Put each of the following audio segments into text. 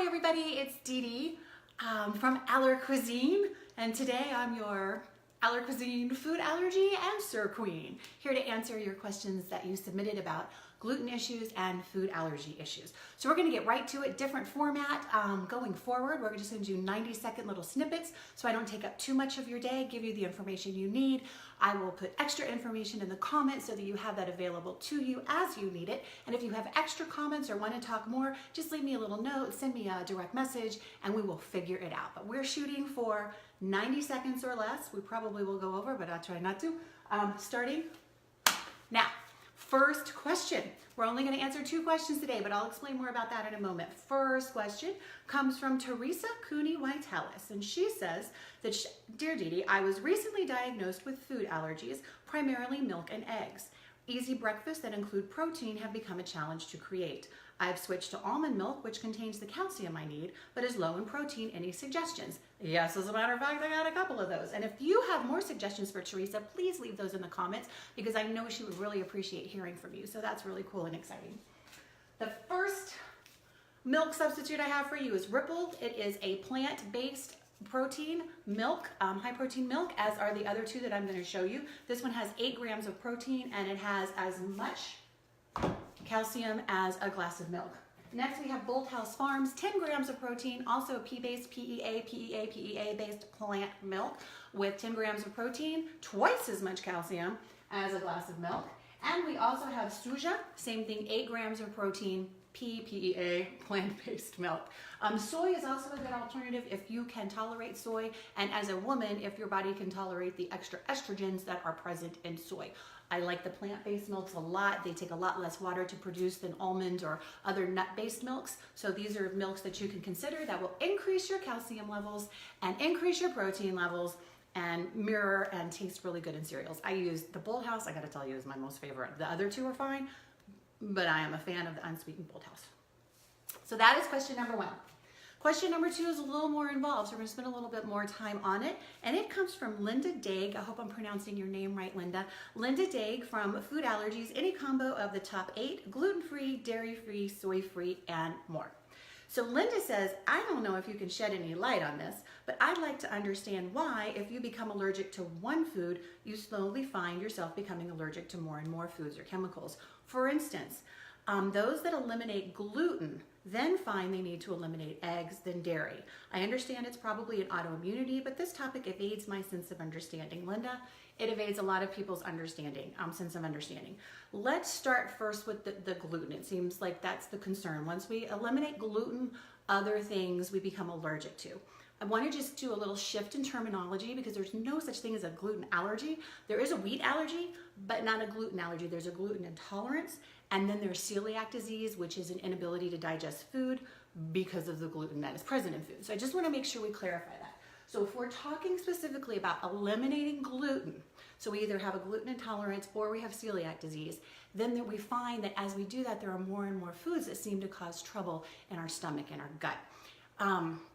everybody, it's Dee Dee from Allergy Cuisine, and today I'm your Allergy Cuisine Food Allergy Answer Queen, here to answer your questions that you submitted about gluten issues and food allergy issues. So we're going to get right to it, different format going forward. We're just going to do 90-second little snippets so I don't take up too much of your day, give you the information you need. I will put extra information in the comments so that you have that available to you as you need it. And if you have extra comments or want to talk more, just leave me a little note, send me a direct message, and we will figure it out. But we're shooting for 90 seconds or less. We probably will go over, but I'll try not to. Starting now. First question. We're only going to answer 2 questions today, but I'll explain more about that in a moment. First question comes from Teresa Cooney-Whitehellis, and she says that, Dear Dee Dee, I was recently diagnosed with food allergies, primarily milk and eggs. Easy breakfasts that include protein have become a challenge to create. I've switched to almond milk, which contains the calcium I need, but is low in protein. Any suggestions? Yes, as a matter of fact, I got a couple of those. And if you have more suggestions for Teresa, please leave those in the comments because I know she would really appreciate hearing from you. So that's really cool and exciting. The first milk substitute I have for you is Rippled. It is a plant-based protein milk, high protein milk, as are the other 2 that I'm going to show you. This one has 8 grams of protein and it has as much calcium as a glass of milk. Next we have Bolthouse Farms, 10 grams of protein, also pea-based, PEA-based plant milk with 10 grams of protein, twice as much calcium as a glass of milk. And we also have Suja, same thing, 8 grams of protein, PEA, plant-based milk. Soy is also a good alternative if you can tolerate soy, and as a woman, if your body can tolerate the extra estrogens that are present in soy. I like the plant-based milks a lot. They take a lot less water to produce than almond or other nut-based milks. So these are milks that you can consider that will increase your calcium levels and increase your protein levels and mirror and taste really good in cereals. I use the Bolthouse, I gotta tell you, is my most favorite. The other 2 are fine, but I am a fan of the unsweetened Bolthouse. So that is question number 1. Question number 2 is a little more involved, so we're going to spend a little bit more time on it. And it comes from Linda Daig. I hope I'm pronouncing your name right, Linda. Linda Daig from Food Allergies, any combo of the top 8, gluten-free, dairy-free, soy-free, and more. So Linda says, I don't know if you can shed any light on this, but I'd like to understand why, if you become allergic to one food, you slowly find yourself becoming allergic to more and more foods or chemicals. For instance, those that eliminate gluten then find they need to eliminate eggs, then dairy. I understand it's probably an autoimmunity, but this topic evades my sense of understanding. Linda, it evades a lot of people's understanding, sense of understanding. Let's start first with the gluten. It seems like that's the concern. Once we eliminate gluten, other things we become allergic to. I want to just do a little shift in terminology because there's no such thing as a gluten allergy. There is a wheat allergy, but not a gluten allergy. There's a gluten intolerance, and then there's celiac disease, which is an inability to digest food because of the gluten that is present in food. So I just want to make sure we clarify that. So if we're talking specifically about eliminating gluten, so we either have a gluten intolerance or we have celiac disease, then we find that as we do that, there are more and more foods that seem to cause trouble in our stomach and our gut.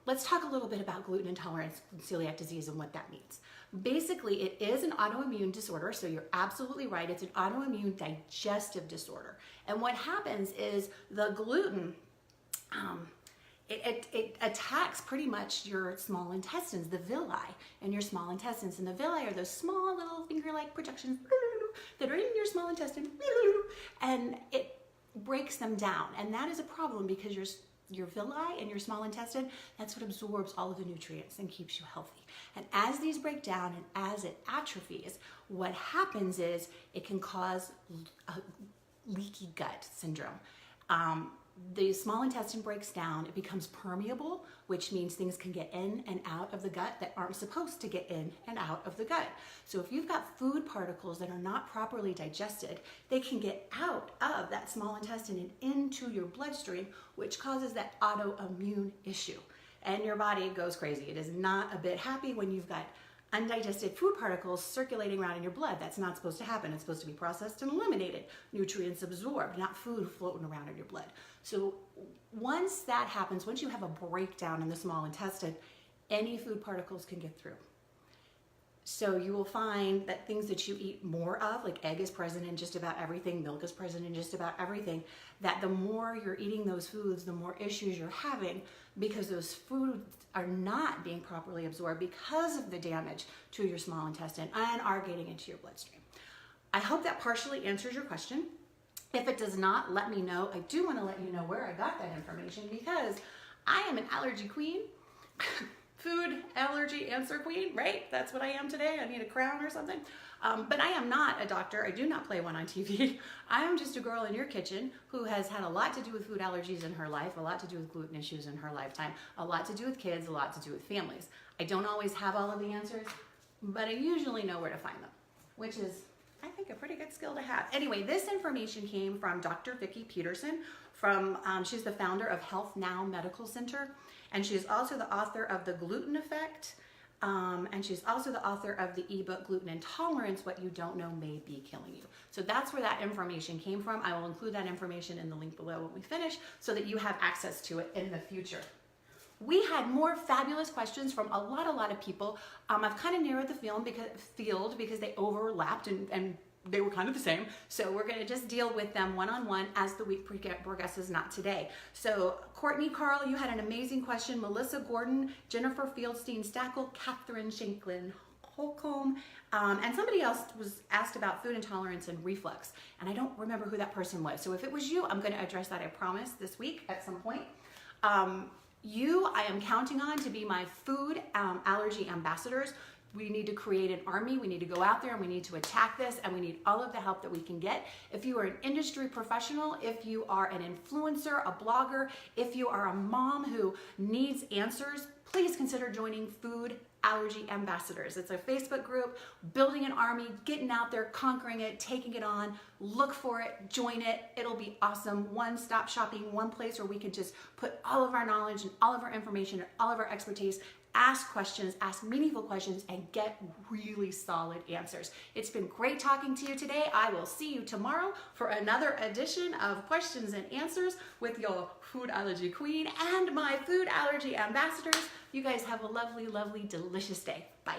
Let's talk a little bit about gluten intolerance and celiac disease and what that means. Basically, it is an autoimmune disorder, so you're absolutely right. It's an autoimmune digestive disorder. And what happens is the gluten, it attacks pretty much your small intestines, the villi in your small intestines. And the villi are those small little finger-like projections that are in your small intestine, and it breaks them down. And that is a problem because your villi and your small intestine, that's what absorbs all of the nutrients and keeps you healthy. And as these break down and as it atrophies, what happens is it can cause a leaky gut syndrome. The small intestine breaks down, it becomes permeable, which means things can get in and out of the gut that aren't supposed to get in and out of the gut. So if you've got food particles that are not properly digested, they can get out of that small intestine and into your bloodstream, which causes that autoimmune issue. And your body goes crazy. It is not a bit happy when you've got undigested food particles circulating around in your blood. That's not supposed to happen. It's supposed to be processed and eliminated, nutrients absorbed, not food floating around in your blood. So once that happens, once you have a breakdown in the small intestine, any food particles can get through. So you will find that things that you eat more of, like egg is present in just about everything, milk is present in just about everything, that the more you're eating those foods, the more issues you're having because those foods are not being properly absorbed because of the damage to your small intestine and are getting into your bloodstream. I hope that partially answers your question. If it does not, let me know. I do want to let you know where I got that information because I am an allergy queen. Food Allergy Answer Queen, right? That's what I am today. I need a crown or something. But I am not a doctor. I do not play one on TV. I am just a girl in your kitchen who has had a lot to do with food allergies in her life, a lot to do with gluten issues in her lifetime, a lot to do with kids, a lot to do with families. I don't always have all of the answers, but I usually know where to find them, which is, I think, a pretty good skill to have. Anyway, this information came from Dr. Vicki Peterson. She's the founder of Health Now Medical Center, and she's also the author of The Gluten Effect, and she's also the author of the ebook Gluten Intolerance, What You Don't Know May Be Killing You. So that's where that information came from. I will include that information in the link below when we finish so that you have access to it in the future. We had more fabulous questions from a lot of people. I've kind of narrowed the field because they overlapped and they were kind of the same. So we're going to just deal with them one-on-one as the week progresses, not today. So Courtney Carl, you had an amazing question. Melissa Gordon, Jennifer Fieldstein Stackle, Catherine Shanklin Holcomb, and somebody else was asked about food intolerance and reflux. And I don't remember who that person was. So if it was you, I'm going to address that, I promise, this week at some point. I am counting on to be my food allergy ambassadors. We need to create an army. We need to go out there and we need to attack this, and we need all of the help that we can get. If you are an industry professional, if you are an influencer, a blogger, if you are a mom who needs answers, please consider joining Food Allergy Ambassadors. It's a Facebook group, building an army, getting out there, conquering it, taking it on. Look for it, join it. It'll be awesome. One-stop shopping, one place where we can just put all of our knowledge and all of our information and all of our expertise, ask questions, ask meaningful questions, and get really solid answers. It's been great talking to you today. I will see you tomorrow for another edition of Questions and Answers with your Food Allergy Queen and my Food Allergy Ambassadors. You guys have a lovely, delicious day. Bye.